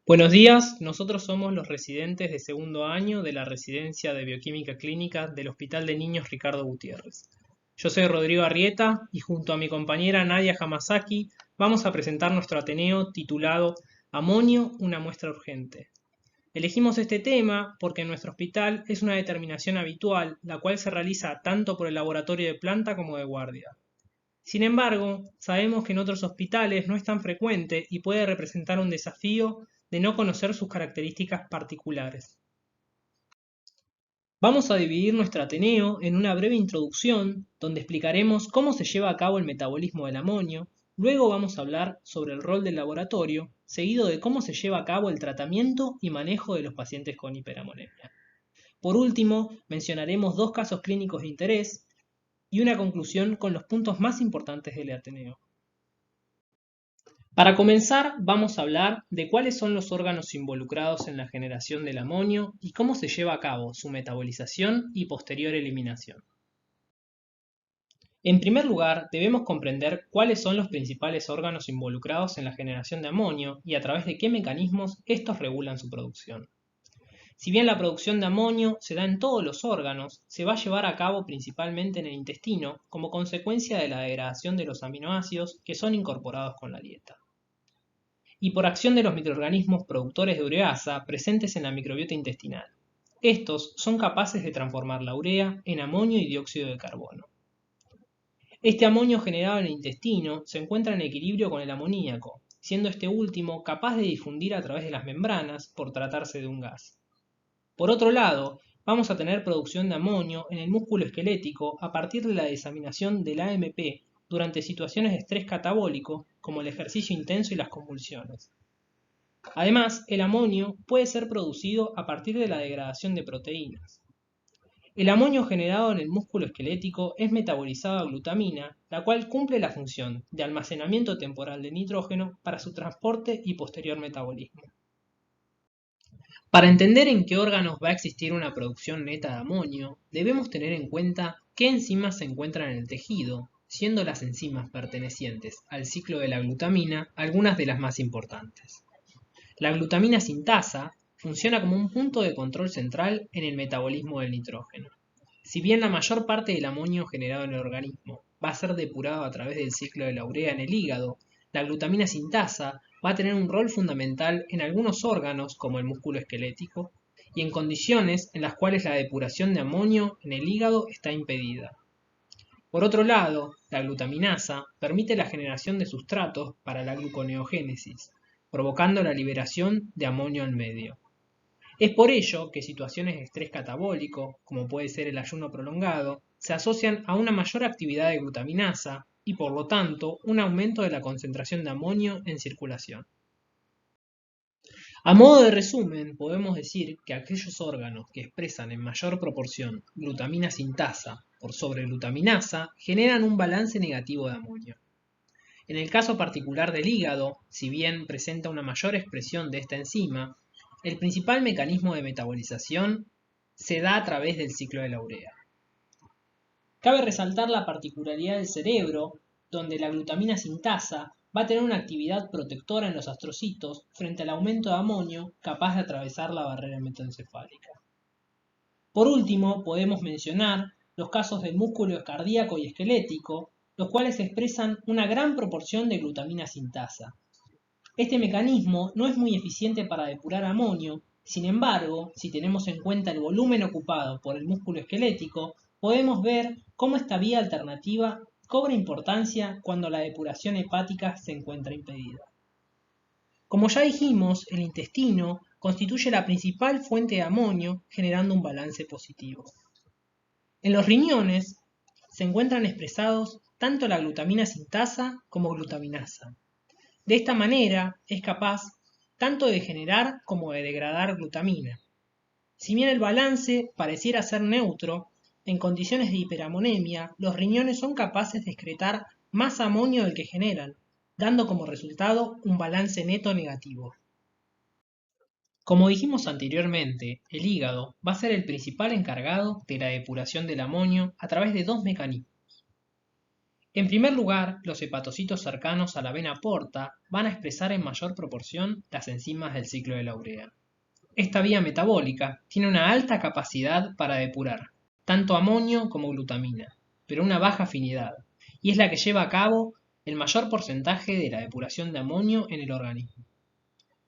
Buenos días, nosotros somos los residentes de segundo año de la Residencia de Bioquímica Clínica del Hospital de Niños Ricardo Gutiérrez. Yo soy Rodrigo Arrieta y junto a mi compañera Nadia Hamasaki vamos a presentar nuestro Ateneo titulado Amonio, una muestra urgente. Elegimos este tema porque en nuestro hospital es una determinación habitual, la cual se realiza tanto por el laboratorio de planta como de guardia. Sin embargo, sabemos que en otros hospitales no es tan frecuente y puede representar un desafío de no conocer sus características particulares. Vamos a dividir nuestro Ateneo en una breve introducción donde explicaremos cómo se lleva a cabo el metabolismo del amonio, luego vamos a hablar sobre el rol del laboratorio, seguido de cómo se lleva a cabo el tratamiento y manejo de los pacientes con hiperamonemia. Por último, mencionaremos dos casos clínicos de interés y una conclusión con los puntos más importantes del Ateneo. Para comenzar, vamos a hablar de cuáles son los órganos involucrados en la generación del amonio y cómo se lleva a cabo su metabolización y posterior eliminación. En primer lugar, debemos comprender cuáles son los principales órganos involucrados en la generación de amonio y a través de qué mecanismos estos regulan su producción. Si bien la producción de amonio se da en todos los órganos, se va a llevar a cabo principalmente en el intestino como consecuencia de la degradación de los aminoácidos que son incorporados con la dieta. Y por acción de los microorganismos productores de ureasa presentes en la microbiota intestinal. Estos son capaces de transformar la urea en amonio y dióxido de carbono. Este amonio generado en el intestino se encuentra en equilibrio con el amoníaco, siendo este último capaz de difundir a través de las membranas por tratarse de un gas. Por otro lado, vamos a tener producción de amonio en el músculo esquelético a partir de la disaminación del AMP durante situaciones de estrés catabólico como el ejercicio intenso y las convulsiones. Además, el amonio puede ser producido a partir de la degradación de proteínas. El amonio generado en el músculo esquelético es metabolizado a glutamina, la cual cumple la función de almacenamiento temporal de nitrógeno para su transporte y posterior metabolismo. Para entender en qué órganos va a existir una producción neta de amonio, debemos tener en cuenta qué enzimas se encuentran en el tejido, siendo las enzimas pertenecientes al ciclo de la glutamina algunas de las más importantes. La glutamina sintasa funciona como un punto de control central en el metabolismo del nitrógeno. Si bien la mayor parte del amonio generado en el organismo va a ser depurado a través del ciclo de la urea en el hígado, la glutamina sintasa va a tener un rol fundamental en algunos órganos como el músculo esquelético y en condiciones en las cuales la depuración de amonio en el hígado está impedida. Por otro lado, la glutaminasa permite la generación de sustratos para la gluconeogénesis, provocando la liberación de amonio al medio. Es por ello que situaciones de estrés catabólico, como puede ser el ayuno prolongado, se asocian a una mayor actividad de glutaminasa y por lo tanto un aumento de la concentración de amonio en circulación. A modo de resumen, podemos decir que aquellos órganos que expresan en mayor proporción glutamina sintasa por sobre glutaminasa generan un balance negativo de amonio. En el caso particular del hígado, si bien presenta una mayor expresión de esta enzima, el principal mecanismo de metabolización se da a través del ciclo de la urea. Cabe resaltar la particularidad del cerebro, donde la glutamina sintasa va a tener una actividad protectora en los astrocitos frente al aumento de amonio capaz de atravesar la barrera hematoencefálica. Por último, podemos mencionar los casos del músculo cardíaco y esquelético, los cuales expresan una gran proporción de glutamina sintasa. Este mecanismo no es muy eficiente para depurar amonio, sin embargo, si tenemos en cuenta el volumen ocupado por el músculo esquelético, podemos ver cómo esta vía alternativa cobra importancia cuando la depuración hepática se encuentra impedida. Como ya dijimos, el intestino constituye la principal fuente de amonio, generando un balance positivo. En los riñones se encuentran expresados tanto la glutamina sintasa como glutaminasa. De esta manera es capaz tanto de generar como de degradar glutamina. Si bien el balance pareciera ser neutro, en condiciones de hiperamonemia, los riñones son capaces de excretar más amonio del que generan, dando como resultado un balance neto negativo. Como dijimos anteriormente, el hígado va a ser el principal encargado de la depuración del amonio a través de dos mecanismos. En primer lugar, los hepatocitos cercanos a la vena porta van a expresar en mayor proporción las enzimas del ciclo de la urea. Esta vía metabólica tiene una alta capacidad para depurar tanto amonio como glutamina, pero una baja afinidad, y es la que lleva a cabo el mayor porcentaje de la depuración de amonio en el organismo.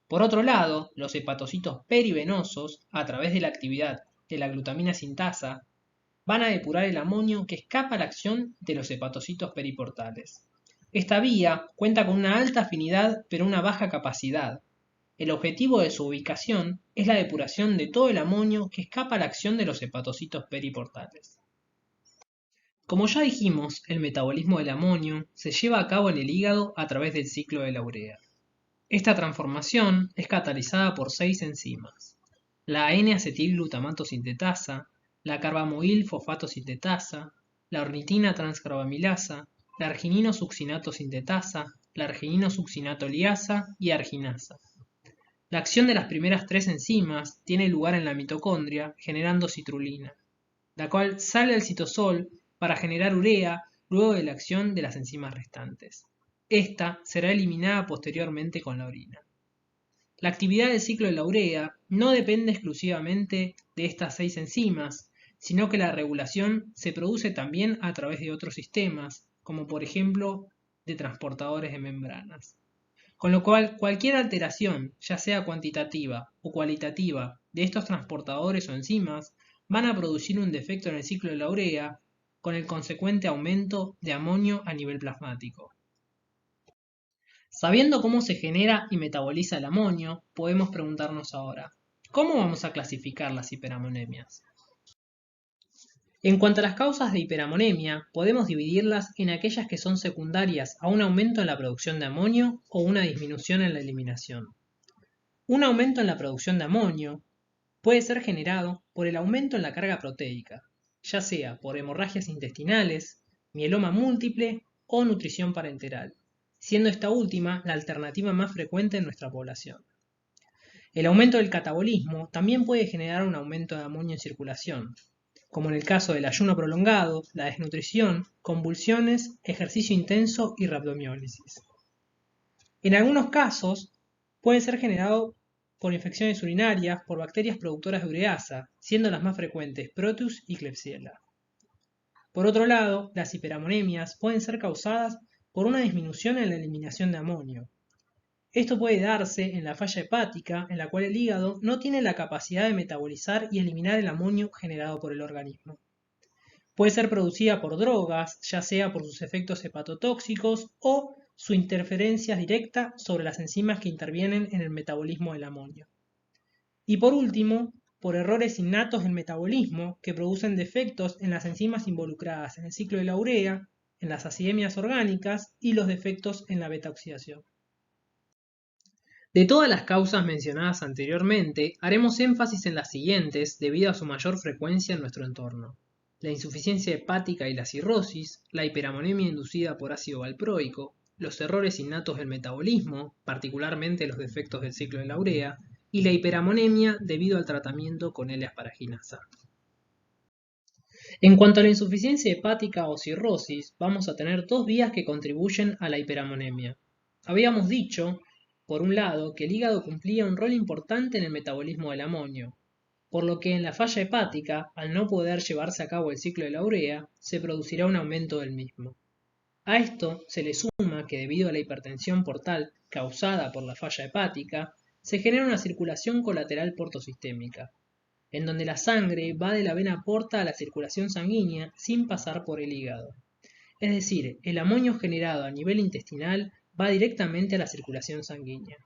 Por otro lado, los hepatocitos perivenosos, a través de la actividad de la glutamina sintasa, van a depurar el amonio que escapa a la acción de los hepatocitos periportales. Esta vía cuenta con una alta afinidad pero una baja capacidad. El objetivo de su ubicación es la depuración de todo el amonio que escapa a la acción de los hepatocitos periportales. Como ya dijimos, el metabolismo del amonio se lleva a cabo en el hígado a través del ciclo de la urea. Esta transformación es catalizada por 6 enzimas: la N-acetilglutamato sintetasa, la carbamoil fosfato sintetasa, la ornitina transcarbamilasa, la arginino succinato sintetasa, la arginino succinato liasa y arginasa. La acción de las primeras 3 enzimas tiene lugar en la mitocondria generando citrulina, la cual sale al citosol para generar urea luego de la acción de las enzimas restantes. Esta será eliminada posteriormente con la orina. La actividad del ciclo de la urea no depende exclusivamente de estas 6 enzimas, sino que la regulación se produce también a través de otros sistemas, como por ejemplo de transportadores de membranas. Con lo cual, cualquier alteración, ya sea cuantitativa o cualitativa, de estos transportadores o enzimas, van a producir un defecto en el ciclo de la urea, con el consecuente aumento de amonio a nivel plasmático. Sabiendo cómo se genera y metaboliza el amonio, podemos preguntarnos ahora, ¿cómo vamos a clasificar las hiperamonemias? En cuanto a las causas de hiperamonemia, podemos dividirlas en aquellas que son secundarias a un aumento en la producción de amonio o una disminución en la eliminación. Un aumento en la producción de amonio puede ser generado por el aumento en la carga proteica, ya sea por hemorragias intestinales, mieloma múltiple o nutrición parenteral, siendo esta última la alternativa más frecuente en nuestra población. El aumento del catabolismo también puede generar un aumento de amonio en circulación, como en el caso del ayuno prolongado, la desnutrición, convulsiones, ejercicio intenso y rabdomiólisis. En algunos casos, puede ser generado por infecciones urinarias por bacterias productoras de ureasa, siendo las más frecuentes Proteus y Klebsiella. Por otro lado, las hiperamonemias pueden ser causadas por una disminución en la eliminación de amonio. Esto puede darse en la falla hepática, en la cual el hígado no tiene la capacidad de metabolizar y eliminar el amonio generado por el organismo. Puede ser producida por drogas, ya sea por sus efectos hepatotóxicos o su interferencia directa sobre las enzimas que intervienen en el metabolismo del amonio. Y por último, por errores innatos del metabolismo que producen defectos en las enzimas involucradas en el ciclo de la urea, en las acidemias orgánicas y los defectos en la betaoxidación. De todas las causas mencionadas anteriormente, haremos énfasis en las siguientes debido a su mayor frecuencia en nuestro entorno: la insuficiencia hepática y la cirrosis, la hiperamonemia inducida por ácido valproico, los errores innatos del metabolismo, particularmente los defectos del ciclo de la urea, y la hiperamonemia debido al tratamiento con L-asparaginasa. En cuanto a la insuficiencia hepática o cirrosis, vamos a tener 2 vías que contribuyen a la hiperamonemia. Habíamos dicho, por un lado, que el hígado cumplía un rol importante en el metabolismo del amonio, por lo que en la falla hepática, al no poder llevarse a cabo el ciclo de la urea, se producirá un aumento del mismo. A esto se le suma que debido a la hipertensión portal causada por la falla hepática, se genera una circulación colateral portosistémica, en donde la sangre va de la vena porta a la circulación sanguínea sin pasar por el hígado. Es decir, el amonio generado a nivel intestinal va directamente a la circulación sanguínea.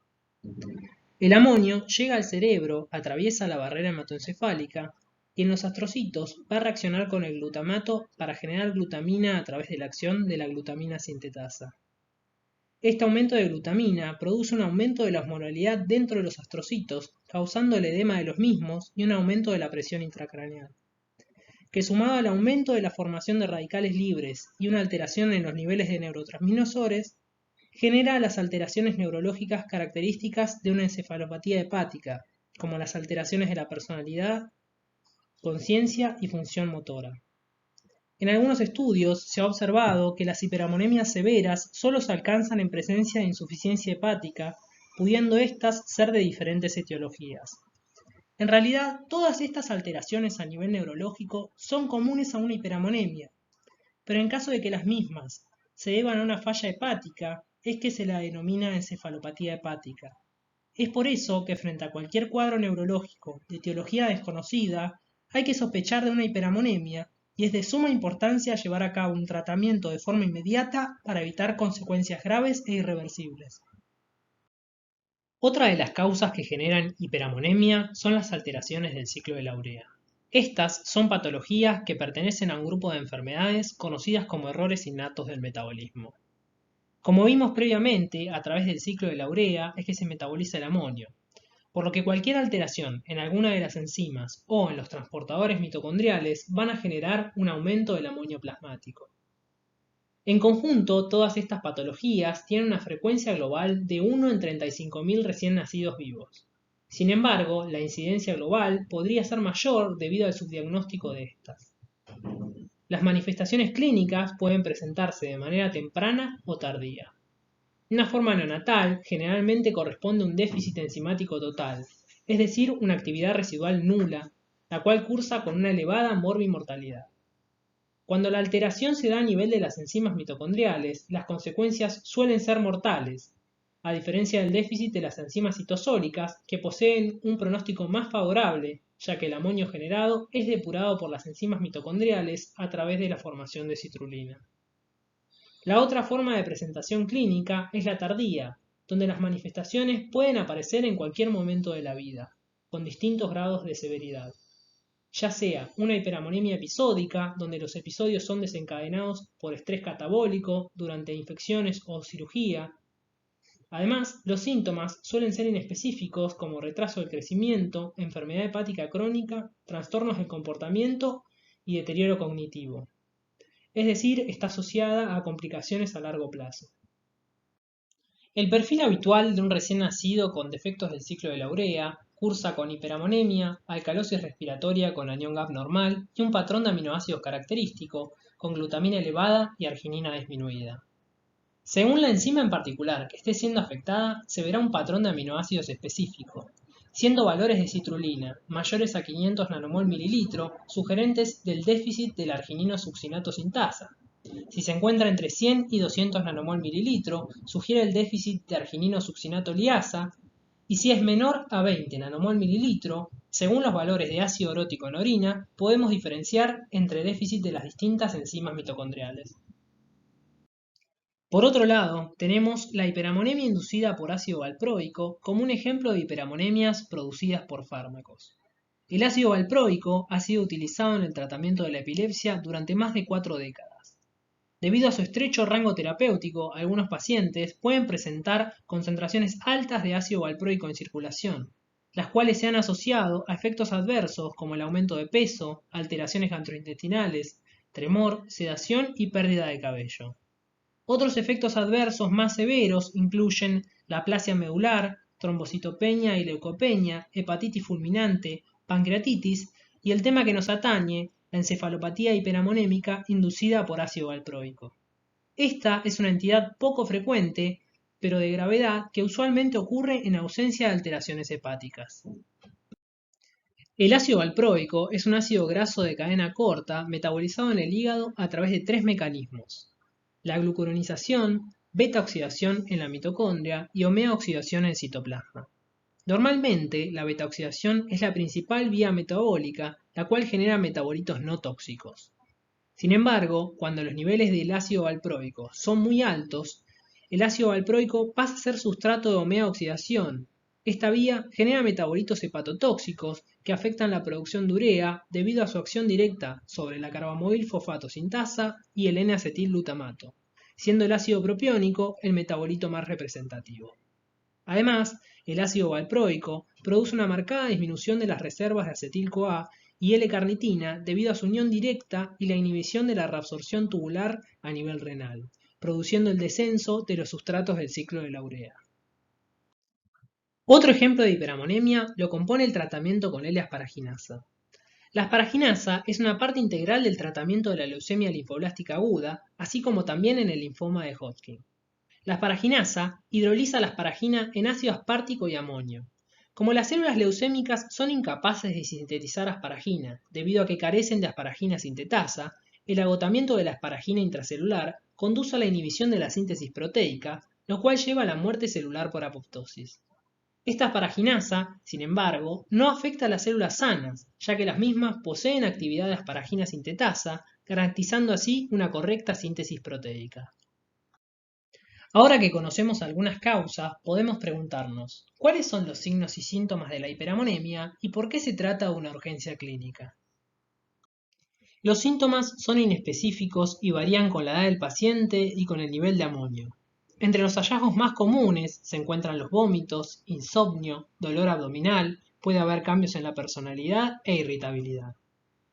El amonio llega al cerebro, atraviesa la barrera hematoencefálica y en los astrocitos va a reaccionar con el glutamato para generar glutamina a través de la acción de la glutamina sintetasa. Este aumento de glutamina produce un aumento de la osmolaridad dentro de los astrocitos, causando el edema de los mismos y un aumento de la presión intracraneal, que sumado al aumento de la formación de radicales libres y una alteración en los niveles de neurotransmisores, genera las alteraciones neurológicas características de una encefalopatía hepática, como las alteraciones de la personalidad, conciencia y función motora. En algunos estudios se ha observado que las hiperammonemias severas solo se alcanzan en presencia de insuficiencia hepática, pudiendo éstas ser de diferentes etiologías. En realidad, todas estas alteraciones a nivel neurológico son comunes a una hiperammonemia, pero en caso de que las mismas se deban a una falla hepática, es que se la denomina encefalopatía hepática. Es por eso que frente a cualquier cuadro neurológico de etiología desconocida, hay que sospechar de una hiperammonemia y es de suma importancia llevar a cabo un tratamiento de forma inmediata para evitar consecuencias graves e irreversibles. Otra de las causas que generan hiperammonemia son las alteraciones del ciclo de la urea. Estas son patologías que pertenecen a un grupo de enfermedades conocidas como errores innatos del metabolismo. Como vimos previamente, a través del ciclo de la urea es que se metaboliza el amonio, por lo que cualquier alteración en alguna de las enzimas o en los transportadores mitocondriales van a generar un aumento del amonio plasmático. En conjunto, todas estas patologías tienen una frecuencia global de 1 en 35.000 recién nacidos vivos. Sin embargo, la incidencia global podría ser mayor debido al subdiagnóstico de estas. Las manifestaciones clínicas pueden presentarse de manera temprana o tardía. Una forma neonatal generalmente corresponde a un déficit enzimático total, es decir, una actividad residual nula, la cual cursa con una elevada morbimortalidad. Cuando la alteración se da a nivel de las enzimas mitocondriales, las consecuencias suelen ser mortales, a diferencia del déficit de las enzimas citosólicas, que poseen un pronóstico más favorable, ya que el amonio generado es depurado por las enzimas mitocondriales a través de la formación de citrulina. La otra forma de presentación clínica es la tardía, donde las manifestaciones pueden aparecer en cualquier momento de la vida, con distintos grados de severidad. Ya sea una hiperammonemia episódica, donde los episodios son desencadenados por estrés catabólico durante infecciones o cirugía. Además, los síntomas suelen ser inespecíficos como retraso del crecimiento, enfermedad hepática crónica, trastornos del comportamiento y deterioro cognitivo. Es decir, está asociada a complicaciones a largo plazo. El perfil habitual de un recién nacido con defectos del ciclo de la urea cursa con hiperammonemia, alcalosis respiratoria con anión GAP normal y un patrón de aminoácidos característico, con glutamina elevada y arginina disminuida. Según la enzima en particular que esté siendo afectada, se verá un patrón de aminoácidos específico, siendo valores de citrulina mayores a 500 nanomol mililitro sugerentes del déficit del arginino succinato sintasa. Si se encuentra entre 100 y 200 nanomol mililitro, sugiere el déficit de arginino succinato liasa, y si es menor a 20 nanomol mililitro, según los valores de ácido orótico en orina, podemos diferenciar entre déficit de las distintas enzimas mitocondriales. Por otro lado, tenemos la hiperammonemia inducida por ácido valproico como un ejemplo de hiperammonemias producidas por fármacos. El ácido valproico ha sido utilizado en el tratamiento de la epilepsia durante más de 4 décadas. Debido a su estrecho rango terapéutico, algunos pacientes pueden presentar concentraciones altas de ácido valproico en circulación, las cuales se han asociado a efectos adversos como el aumento de peso, alteraciones gastrointestinales, tremor, sedación y pérdida de cabello. Otros efectos adversos más severos incluyen la aplasia medular, trombocitopenia y leucopenia, hepatitis fulminante, pancreatitis y el tema que nos atañe, la encefalopatía hiperammonémica inducida por ácido valproico. Esta es una entidad poco frecuente, pero de gravedad que usualmente ocurre en ausencia de alteraciones hepáticas. El ácido valproico es un ácido graso de cadena corta metabolizado en el hígado a través de 3 mecanismos: la glucuronización, beta-oxidación en la mitocondria y omega-oxidación en el citoplasma. Normalmente, la beta-oxidación es la principal vía metabólica, la cual genera metabolitos no tóxicos. Sin embargo, cuando los niveles del ácido valproico son muy altos, el ácido valproico pasa a ser sustrato de omega-oxidación. Esta vía genera metabolitos hepatotóxicos que afectan la producción de urea debido a su acción directa sobre la carbamidil fosfato sintasa y el N-acetilglutamato, siendo el ácido propiónico el metabolito más representativo. Además, el ácido valproico produce una marcada disminución de las reservas de acetil-CoA y L-carnitina debido a su unión directa y la inhibición de la reabsorción tubular a nivel renal, produciendo el descenso de los sustratos del ciclo de la urea. Otro ejemplo de hiperammonemia lo compone el tratamiento con L-asparaginasa. La asparaginasa es una parte integral del tratamiento de la leucemia linfoblástica aguda, así como también en el linfoma de Hodgkin. La asparaginasa hidroliza la asparagina en ácido aspartico y amonio. Como las células leucémicas son incapaces de sintetizar asparagina debido a que carecen de asparagina sintetasa, el agotamiento de la asparagina intracelular conduce a la inhibición de la síntesis proteica, lo cual lleva a la muerte celular por apoptosis. Esta asparaginasa, sin embargo, no afecta a las células sanas, ya que las mismas poseen actividad de asparagina sintetasa, garantizando así una correcta síntesis proteica. Ahora que conocemos algunas causas, podemos preguntarnos, ¿cuáles son los signos y síntomas de la hiperamonemia y por qué se trata de una urgencia clínica? Los síntomas son inespecíficos y varían con la edad del paciente y con el nivel de amonio. Entre los hallazgos más comunes se encuentran los vómitos, insomnio, dolor abdominal, puede haber cambios en la personalidad e irritabilidad.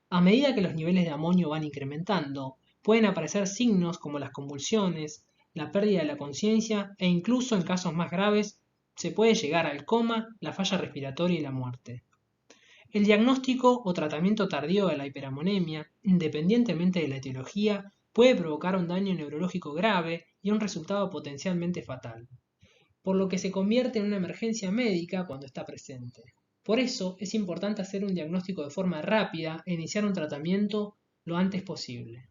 A medida que los niveles de amonio van incrementando, pueden aparecer signos como las convulsiones, la pérdida de la conciencia e incluso en casos más graves se puede llegar al coma, la falla respiratoria y la muerte. El diagnóstico o tratamiento tardío de la hiperamonemia, independientemente de la etiología, puede provocar un daño neurológico grave y un resultado potencialmente fatal, por lo que se convierte en una emergencia médica cuando está presente. Por eso es importante hacer un diagnóstico de forma rápida e iniciar un tratamiento lo antes posible.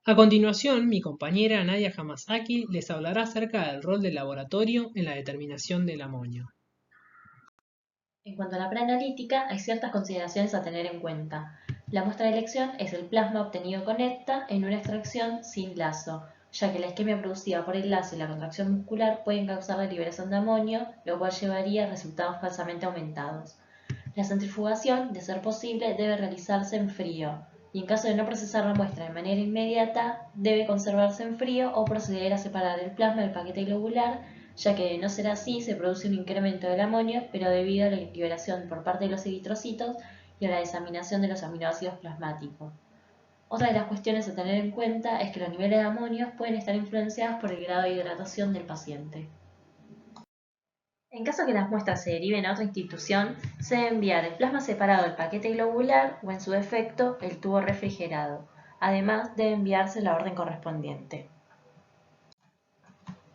A continuación, mi compañera Nadia Hamasaki les hablará acerca del rol del laboratorio en la determinación del amonio. En cuanto a la preanalítica, hay ciertas consideraciones a tener en cuenta. La muestra de elección es el plasma obtenido con ECTA en una extracción sin lazo, ya que la isquemia producida por el lazo y la contracción muscular pueden causar la liberación de amonio, lo cual llevaría a resultados falsamente aumentados. La centrifugación, de ser posible, debe realizarse en frío, y en caso de no procesar la muestra de manera inmediata, debe conservarse en frío o proceder a separar el plasma del paquete globular, ya que de no ser así se produce un incremento del amonio, pero debido a la liberación por parte de los eritrocitos y a la desaminación de los aminoácidos plasmáticos. Otra de las cuestiones a tener en cuenta es que los niveles de amonio pueden estar influenciados por el grado de hidratación del paciente. En caso que las muestras se deriven a otra institución, se debe enviar el plasma separado del paquete globular o, en su defecto, el tubo refrigerado. Además, debe enviarse la orden correspondiente.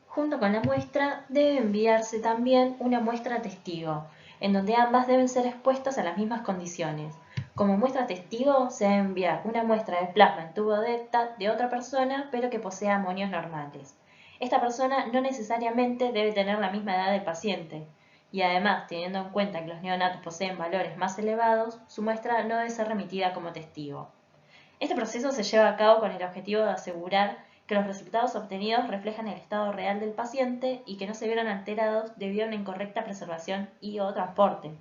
Junto con la muestra, debe enviarse también una muestra testigo, en donde ambas deben ser expuestas a las mismas condiciones. Como muestra testigo, se debe enviar una muestra de plasma en tubo de ECTA de otra persona, pero que posea amonios normales. Esta persona no necesariamente debe tener la misma edad del paciente, y además, teniendo en cuenta que los neonatos poseen valores más elevados, su muestra no debe ser remitida como testigo. Este proceso se lleva a cabo con el objetivo de asegurar que los resultados obtenidos reflejan el estado real del paciente y que no se vieron alterados debido a una incorrecta preservación y o transporte.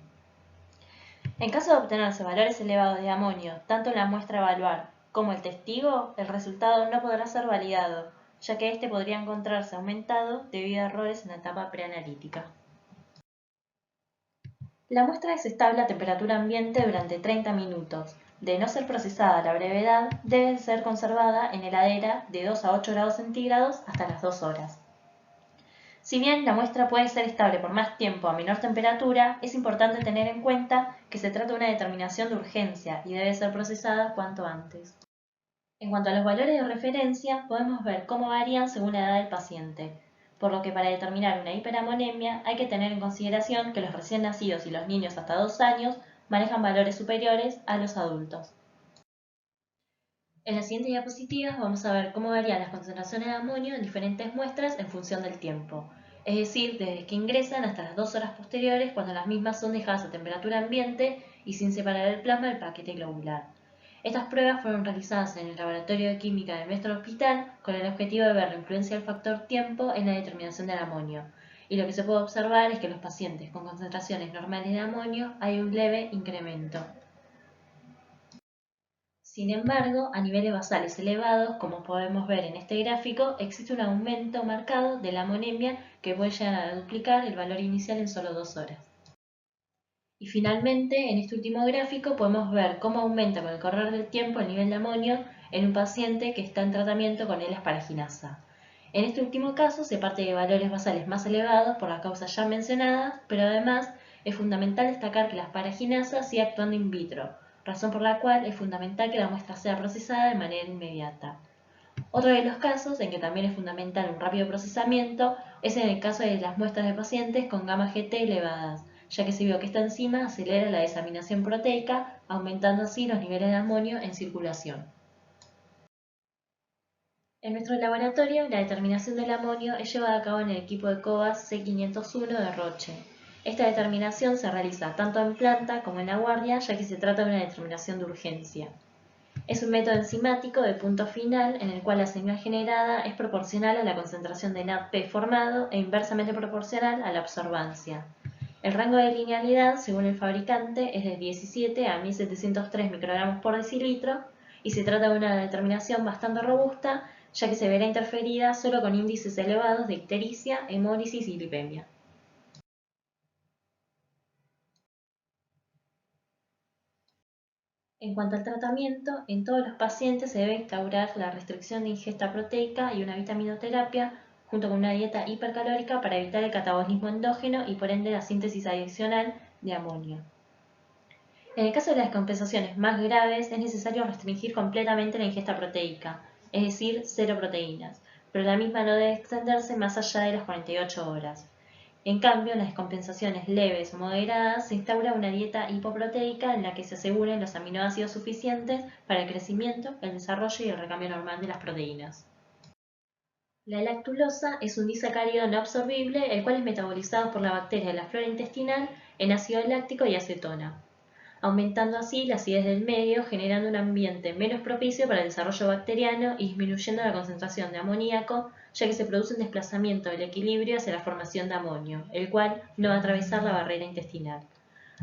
En caso de obtenerse valores elevados de amonio, tanto en la muestra a evaluar como el testigo, el resultado no podrá ser validado, ya que éste podría encontrarse aumentado debido a errores en la etapa preanalítica. La muestra es estable a temperatura ambiente durante 30 minutos. De no ser procesada a la brevedad, debe ser conservada en heladera de 2 a 8 grados centígrados hasta las 2 horas. Si bien la muestra puede ser estable por más tiempo a menor temperatura, es importante tener en cuenta que se trata de una determinación de urgencia y debe ser procesada cuanto antes. En cuanto a los valores de referencia, podemos ver cómo varían según la edad del paciente, por lo que para determinar una hiperamonemia hay que tener en consideración que los recién nacidos y los niños hasta 2 años manejan valores superiores a los adultos. En la siguiente diapositiva vamos a ver cómo varían las concentraciones de amonio en diferentes muestras en función del tiempo, es decir, desde que ingresan hasta las 2 horas posteriores cuando las mismas son dejadas a temperatura ambiente y sin separar el plasma del paquete globular. Estas pruebas fueron realizadas en el Laboratorio de Química de nuestro hospital con el objetivo de ver la influencia del factor tiempo en la determinación del amonio, y lo que se puede observar es que en los pacientes con concentraciones normales de amonio hay un leve incremento. Sin embargo, a niveles basales elevados, como podemos ver en este gráfico, existe un aumento marcado de la amonemia que puede llegar a duplicar el valor inicial en solo 2 horas. Y finalmente, en este último gráfico podemos ver cómo aumenta con el correr del tiempo el nivel de amonio en un paciente que está en tratamiento con L-asparaginasa. En este último caso se parte de valores basales más elevados por las causas ya mencionadas, pero además es fundamental destacar que la asparaginasa sigue actuando in vitro, razón por la cual es fundamental que la muestra sea procesada de manera inmediata. Otro de los casos en que también es fundamental un rápido procesamiento es en el caso de las muestras de pacientes con gamma GT elevadas, ya que se vio que esta enzima acelera la desaminación proteica, aumentando así los niveles de amonio en circulación. En nuestro laboratorio, la determinación del amonio es llevada a cabo en el equipo de COBAS C501 de Roche. Esta determinación se realiza tanto en planta como en la guardia, ya que se trata de una determinación de urgencia. Es un método enzimático de punto final en el cual la señal generada es proporcional a la concentración de NADP formado e inversamente proporcional a la absorbancia. El rango de linealidad, según el fabricante, es de 17 a 1703 microgramos por decilitro y se trata de una determinación bastante robusta, ya que se verá interferida solo con índices elevados de ictericia, hemólisis y lipemia. En cuanto al tratamiento, en todos los pacientes se debe instaurar la restricción de ingesta proteica y una vitaminoterapia junto con una dieta hipercalórica para evitar el catabolismo endógeno y por ende la síntesis adicional de amonio. En el caso de las descompensaciones más graves es necesario restringir completamente la ingesta proteica, es decir, 0 proteínas, pero la misma no debe extenderse más allá de las 48 horas. En cambio, en las descompensaciones leves o moderadas se instaura una dieta hipoproteica en la que se aseguren los aminoácidos suficientes para el crecimiento, el desarrollo y el recambio normal de las proteínas. La lactulosa es un disacárido no absorbible, el cual es metabolizado por la bacteria de la flora intestinal en ácido láctico y acetona, aumentando así la acidez del medio, generando un ambiente menos propicio para el desarrollo bacteriano y disminuyendo la concentración de amoníaco, ya que se produce un desplazamiento del equilibrio hacia la formación de amonio, el cual no va a atravesar la barrera intestinal.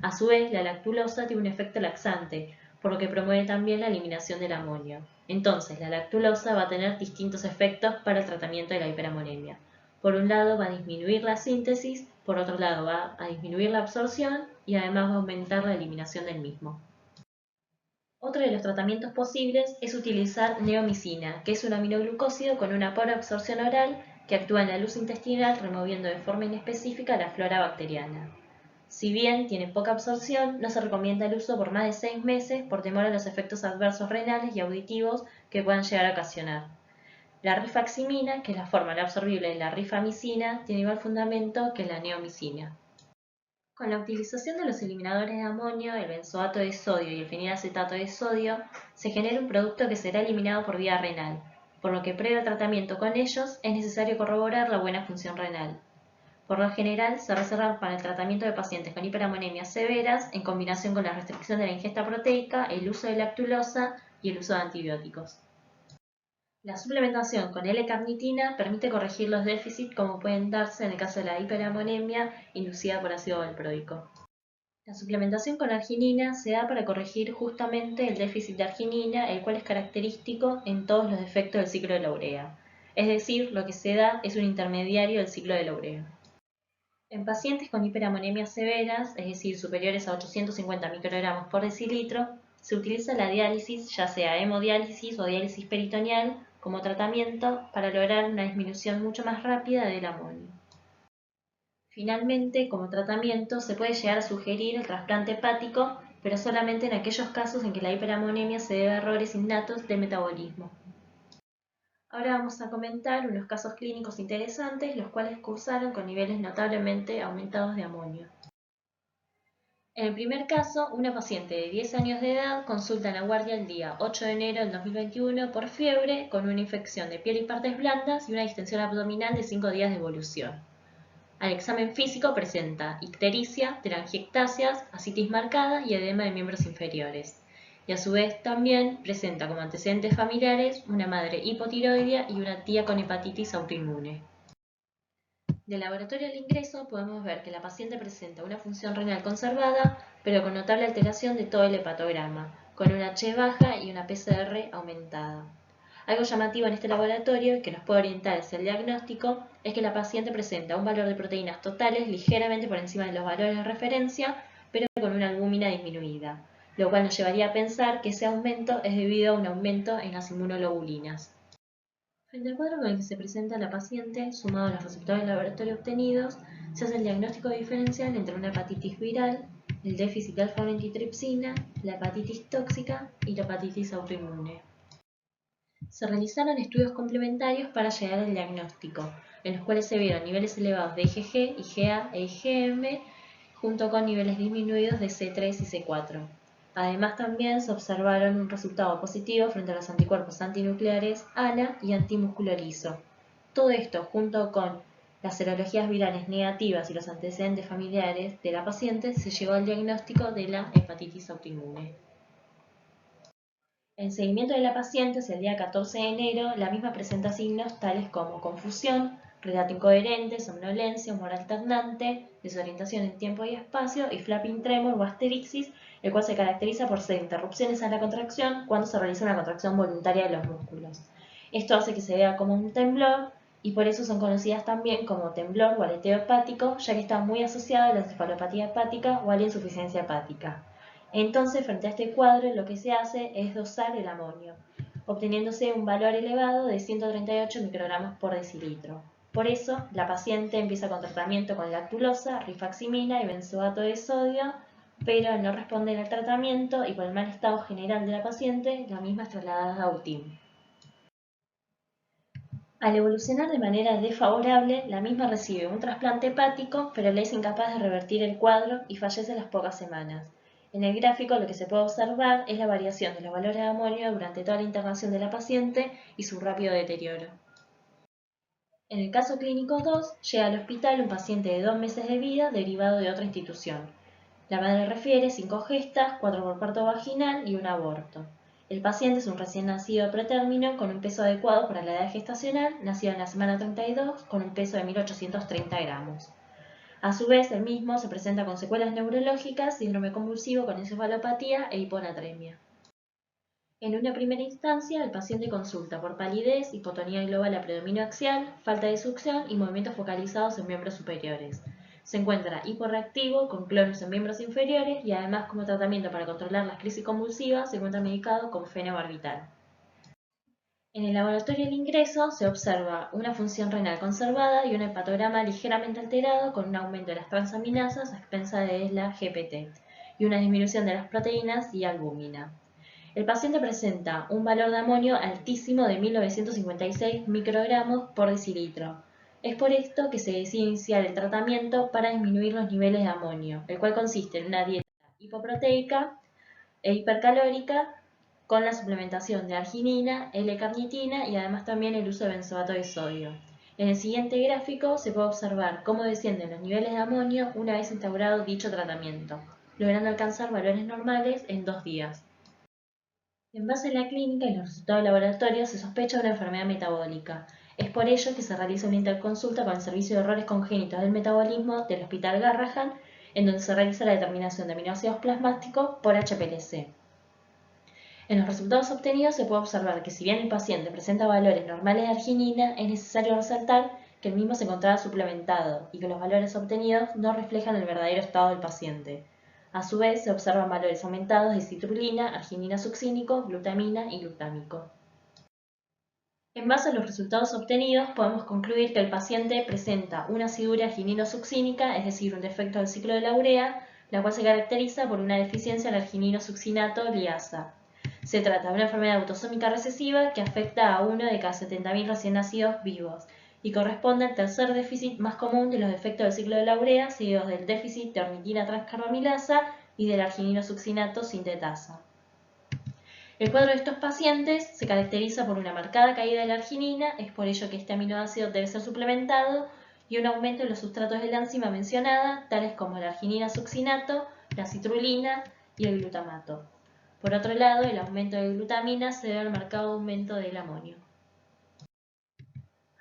A su vez, la lactulosa tiene un efecto laxante, por lo que promueve también la eliminación del amonio. Entonces, la lactulosa va a tener distintos efectos para el tratamiento de la hiperamonemia. Por un lado va a disminuir la síntesis, por otro lado va a disminuir la absorción y además va a aumentar la eliminación del mismo. Otro de los tratamientos posibles es utilizar neomicina, que es un aminoglucósido con una pobre absorción oral que actúa en la luz intestinal removiendo de forma inespecífica la flora bacteriana. Si bien tiene poca absorción, no se recomienda el uso por más de 6 meses por temor a los efectos adversos renales y auditivos que puedan llegar a ocasionar. La rifaximina, que es la forma no absorbible de la rifamicina, tiene igual fundamento que la neomicina. Con la utilización de los eliminadores de amonio, el benzoato de sodio y el fenilacetato de sodio, se genera un producto que será eliminado por vía renal, por lo que previo al tratamiento con ellos es necesario corroborar la buena función renal. Por lo general, se reservan para el tratamiento de pacientes con hiperamonemias severas en combinación con la restricción de la ingesta proteica, el uso de lactulosa y el uso de antibióticos. La suplementación con L-carnitina permite corregir los déficits como pueden darse en el caso de la hiperamonemia inducida por ácido valproico. La suplementación con arginina se da para corregir justamente el déficit de arginina, el cual es característico en todos los defectos del ciclo de la urea. Es decir, lo que se da es un intermediario del ciclo de la urea. En pacientes con hiperamoniemias severas, es decir, superiores a 850 microgramos por decilitro, se utiliza la diálisis, ya sea hemodiálisis o diálisis peritoneal, como tratamiento para lograr una disminución mucho más rápida del amonio. Finalmente, como tratamiento, se puede llegar a sugerir el trasplante hepático, pero solamente en aquellos casos en que la hiperamonemia se debe a errores innatos de metabolismo. Ahora vamos a comentar unos casos clínicos interesantes, los cuales cursaron con niveles notablemente aumentados de amonio. En el primer caso, una paciente de 10 años de edad consulta en la guardia el día 8 de enero del 2021 por fiebre, con una infección de piel y partes blandas y una distensión abdominal de 5 días de evolución. Al examen físico presenta ictericia, telangiectasias, asitis marcada y edema de miembros inferiores. Y a su vez también presenta como antecedentes familiares una madre hipotiroidea y una tía con hepatitis autoinmune. Del laboratorio al ingreso podemos ver que la paciente presenta una función renal conservada, pero con notable alteración de todo el hepatograma, con una H baja y una PCR aumentada. Algo llamativo en este laboratorio que nos puede orientar hacia el diagnóstico es que la paciente presenta un valor de proteínas totales ligeramente por encima de los valores de referencia, pero con una albúmina disminuida, lo cual nos llevaría a pensar que ese aumento es debido a un aumento en las inmunoglobulinas. Frente al cuadro con el que se presenta la paciente, sumado a los resultados del laboratorio obtenidos, se hace el diagnóstico diferencial entre una hepatitis viral, el déficit de alfa-1 la hepatitis tóxica y la hepatitis autoinmune. Se realizaron estudios complementarios para llegar al diagnóstico, en los cuales se vieron niveles elevados de IgG, IgA e IgM, junto con niveles disminuidos de C3 y C4. Además, también se observaron un resultado positivo frente a los anticuerpos antinucleares ALA y antimusculo liso. Todo esto, junto con las serologías virales negativas y los antecedentes familiares de la paciente, se llevó al diagnóstico de la hepatitis autoinmune. En seguimiento de la paciente, hacia el día 14 de enero, la misma presenta signos tales como confusión, relato incoherente, somnolencia, humor alternante, desorientación en tiempo y espacio y flapping tremor o asterixis, el cual se caracteriza por ser interrupciones a la contracción cuando se realiza una contracción voluntaria de los músculos. Esto hace que se vea como un temblor y por eso son conocidas también como temblor o aleteo hepático, ya que está muy asociado a la encefalopatía hepática o a la insuficiencia hepática. Entonces, frente a este cuadro, lo que se hace es dosar el amonio, obteniéndose un valor elevado de 138 microgramos por decilitro. Por eso, la paciente empieza con tratamiento con lactulosa, rifaximina y benzoato de sodio, pero al no responder al tratamiento y por el mal estado general de la paciente, la misma es trasladada a UTIM. Al evolucionar de manera desfavorable, la misma recibe un trasplante hepático, pero le es incapaz de revertir el cuadro y fallece a las pocas semanas. En el gráfico lo que se puede observar es la variación de los valores de amonio durante toda la internación de la paciente y su rápido deterioro. En el caso clínico 2, llega al hospital un paciente de 2 meses de vida derivado de otra institución. La madre refiere 5 gestas, 4 por parto vaginal y un aborto. El paciente es un recién nacido pretérmino con un peso adecuado para la edad gestacional, nacido en la semana 32 con un peso de 1830 gramos. A su vez, el mismo se presenta con secuelas neurológicas, síndrome convulsivo con encefalopatía e hiponatremia. En una primera instancia, el paciente consulta por palidez, hipotonía global a predominio axial, falta de succión y movimientos focalizados en miembros superiores. Se encuentra hiporreactivo, con clonus en miembros inferiores y además como tratamiento para controlar las crisis convulsivas se encuentra medicado con fenobarbital. En el laboratorio del ingreso se observa una función renal conservada y un hepatograma ligeramente alterado con un aumento de las transaminasas a expensa de la GPT y una disminución de las proteínas y albúmina. El paciente presenta un valor de amonio altísimo de 1956 microgramos por decilitro. Es por esto que se decide iniciar el tratamiento para disminuir los niveles de amonio, el cual consiste en una dieta hipoproteica e hipercalórica con la suplementación de arginina, L-carnitina y además también el uso de benzoato de sodio. En el siguiente gráfico se puede observar cómo descienden los niveles de amonio una vez instaurado dicho tratamiento, logrando alcanzar valores normales en 2 días. En base a la clínica y los resultados de laboratorio se sospecha una enfermedad metabólica. Es por ello que se realiza una interconsulta con el Servicio de Errores Congénitos del Metabolismo del Hospital Garrahan, en donde se realiza la determinación de aminoácidos plasmáticos por HPLC. En los resultados obtenidos se puede observar que si bien el paciente presenta valores normales de arginina, es necesario resaltar que el mismo se encontraba suplementado y que los valores obtenidos no reflejan el verdadero estado del paciente. A su vez, se observan valores aumentados de citrulina, arginina succínico, glutamina y glutámico. En base a los resultados obtenidos, podemos concluir que el paciente presenta una aciduria arginino-succínica, es decir, un defecto del ciclo de la urea, la cual se caracteriza por una deficiencia en arginino-succinato liasa. Se trata de una enfermedad autosómica recesiva que afecta a 1 de cada 70.000 recién nacidos vivos y corresponde al tercer déficit más común de los defectos del ciclo de la urea, seguidos del déficit de ornitina transcarbamilasa y del arginino-succinato sintetasa. El cuadro de estos pacientes se caracteriza por una marcada caída de la arginina, es por ello que este aminoácido debe ser suplementado, y un aumento de los sustratos de la enzima mencionada, tales como la arginina succinato, la citrulina y el glutamato. Por otro lado, el aumento de glutamina se debe al marcado aumento del amonio.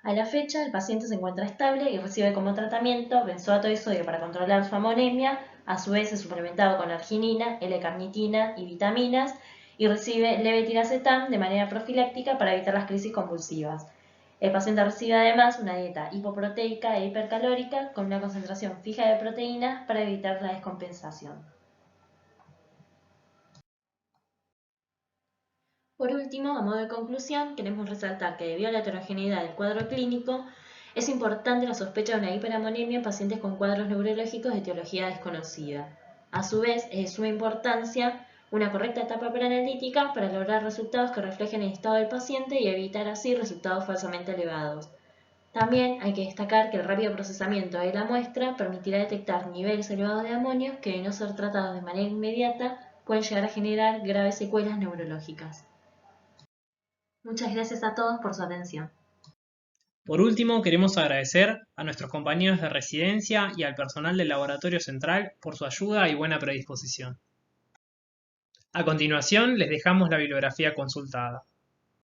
A la fecha, el paciente se encuentra estable y recibe como tratamiento benzoato de sodio para controlar su amonemia, a su vez es suplementado con arginina, L-carnitina y vitaminas, y recibe levetiracetam de manera profiláctica para evitar las crisis convulsivas. El paciente recibe además una dieta hipoproteica e hipercalórica con una concentración fija de proteínas para evitar la descompensación. Por último, a modo de conclusión, queremos resaltar que debido a la heterogeneidad del cuadro clínico, es importante la sospecha de una hiperamonemia en pacientes con cuadros neurológicos de etiología desconocida. A su vez, es de suma importancia una correcta etapa preanalítica para lograr resultados que reflejen el estado del paciente y evitar así resultados falsamente elevados. También hay que destacar que el rápido procesamiento de la muestra permitirá detectar niveles elevados de amonio que, de no ser tratados de manera inmediata, pueden llegar a generar graves secuelas neurológicas. Muchas gracias a todos por su atención. Por último, queremos agradecer a nuestros compañeros de residencia y al personal del Laboratorio Central por su ayuda y buena predisposición. A continuación, les dejamos la bibliografía consultada.